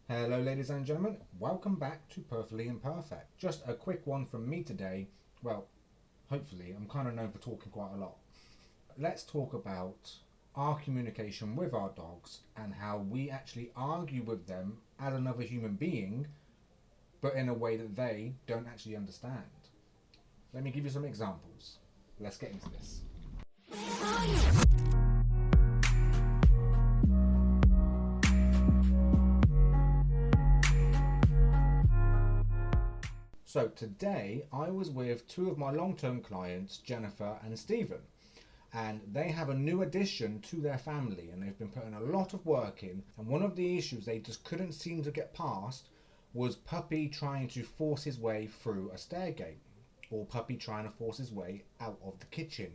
Hello ladies and gentlemen, welcome back to Perfectly Imperfect. Just a quick one from me today. Well, hopefully, I'm kind of known for talking quite a lot. Let's talk about our communication with our dogs and how we actually argue with them as another human being, but in a way that they don't actually understand. Let me give you some examples. Let's get into this. So today I was with two of my long-term clients, Jennifer and Stephen, and they have a new addition to their family and they've been putting a lot of work in, and one of the issues they just couldn't seem to get past was Puppy trying to force his way through a stair gate, or Puppy trying to force his way out of the kitchen.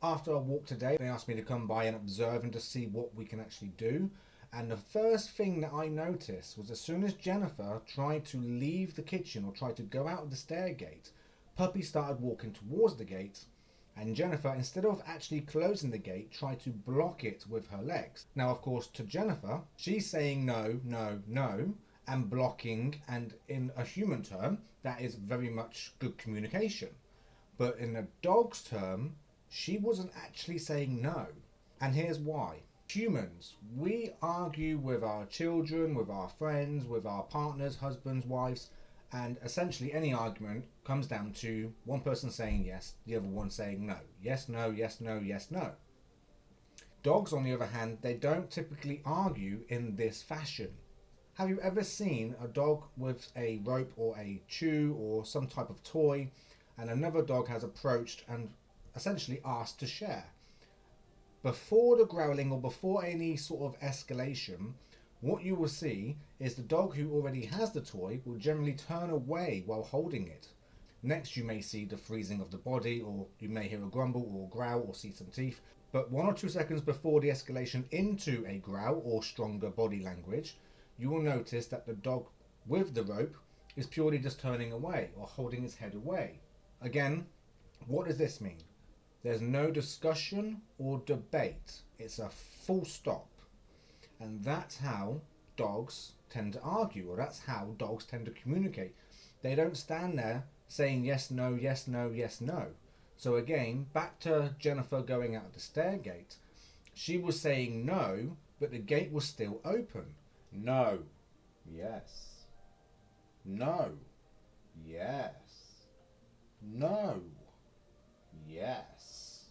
After a walk today, they asked me to come by and observe and to see what we can actually do. And the first thing that I noticed was as soon as Jennifer tried to leave the kitchen or tried to go out of the stair gate, Puppy started walking towards the gate, and Jennifer, instead of actually closing the gate, tried to block it with her legs. Now, of course, to Jennifer, she's saying no, no, no, and blocking, and in a human term, that is very much good communication. But in a dog's term, she wasn't actually saying no. And here's why. Humans, we argue with our children, with our friends, with our partners, husbands, wives, and essentially any argument comes down to one person saying yes, the other one saying no. Yes, no, yes, no, yes, no. Dogs, on the other hand, they don't typically argue in this fashion. Have you ever seen a dog with a rope or a chew or some type of toy, and another dog has approached and essentially asked to share? Before the growling or before any sort of escalation, what you will see is the dog who already has the toy will generally turn away while holding it. Next, you may see the freezing of the body, or you may hear a grumble or growl or see some teeth. But 1 or 2 seconds before the escalation into a growl or stronger body language, you will notice that the dog with the rope is purely just turning away or holding its head away. Again, what does this mean? There's no discussion or debate. It's a full stop. And that's how dogs tend to argue, or that's how dogs tend to communicate. They don't stand there saying yes, no, yes, no, yes, no. So again, back to Jennifer going out the stair gate. She was saying no, but the gate was still open. No. Yes. No. Yes. No. Yes.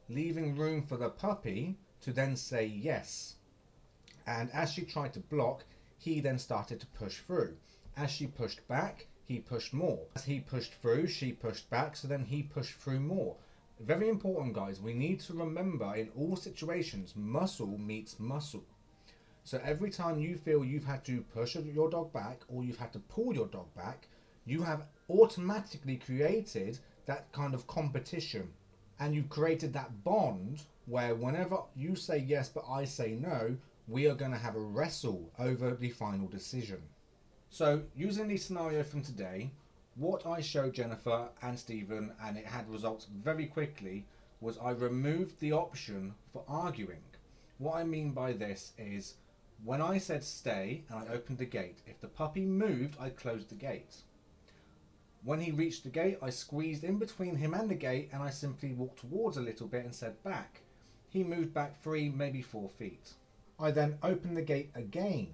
Leaving room for the puppy to then say yes. And as she tried to block, he then started to push through. As she pushed back, he pushed more. As he pushed through, she pushed back, so then he pushed through more. Very important, guys. We need to remember in all situations, muscle meets muscle. So every time you feel you've had to push your dog back or you've had to pull your dog back, you have automatically created that kind of competition, and you've created that bond where whenever you say yes but I say no, we are going to have a wrestle over the final decision. So using the scenario from today, what I showed Jennifer and Stephen, and it had results very quickly, was I removed the option for arguing. What I mean by this is when I said stay and I opened the gate, if the puppy moved, I closed the gate. When he reached the gate, I squeezed in between him and the gate and I simply walked towards a little bit and said back. He moved back 3, maybe 4 feet. I then opened the gate again.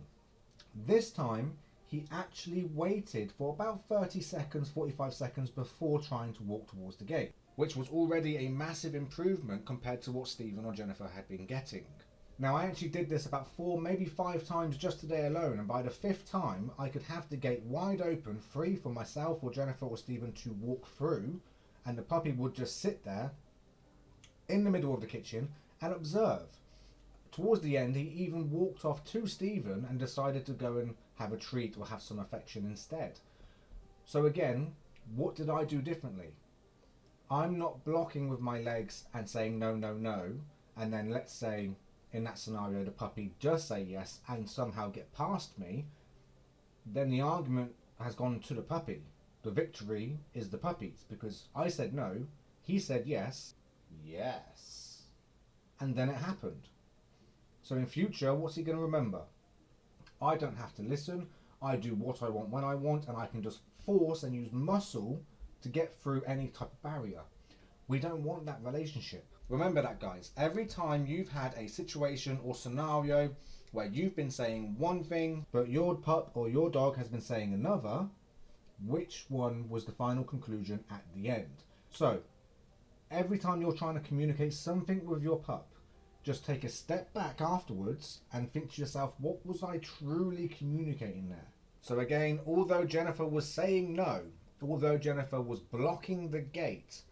This time, he actually waited for about 30 seconds, 45 seconds before trying to walk towards the gate, which was already a massive improvement compared to what Stephen or Jennifer had been getting. Now, I actually did this about 4, maybe 5 times just today alone, and by the 5th time, I could have the gate wide open, free for myself or Jennifer or Stephen to walk through, and the puppy would just sit there in the middle of the kitchen and observe. Towards the end, he even walked off to Stephen and decided to go and have a treat or have some affection instead. So again, what did I do differently? I'm not blocking with my legs and saying no, no, no, and then let's say in that scenario the puppy does say yes and somehow get past me, then the argument has gone to the puppy. The victory is the puppy's because I said no, he said yes, and then it happened. So in future, what's he going to remember? I don't have to listen. I do what I want when I want, and I can just force and use muscle to get through any type of barrier. We don't want that relationship. Remember that, guys. Every time you've had a situation or scenario where you've been saying one thing, but your pup or your dog has been saying another, which one was the final conclusion at the end? So, every time you're trying to communicate something with your pup, just take a step back afterwards and think to yourself, what was I truly communicating there? So again, although Jennifer was saying no, although Jennifer was blocking the gate,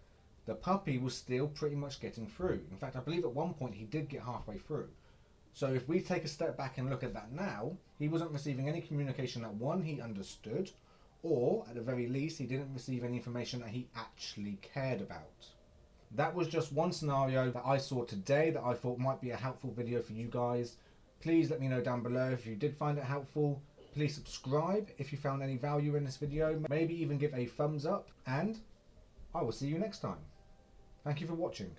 the puppy was still pretty much getting through. In fact, I believe at one point he did get halfway through. So if we take a step back and look at that now, he wasn't receiving any communication that one, he understood, or at the very least, he didn't receive any information that he actually cared about. That was just one scenario that I saw today that I thought might be a helpful video for you guys. Please let me know down below if you did find it helpful. Please subscribe if you found any value in this video. Maybe even give a thumbs up, and I will see you next time. Thank you for watching.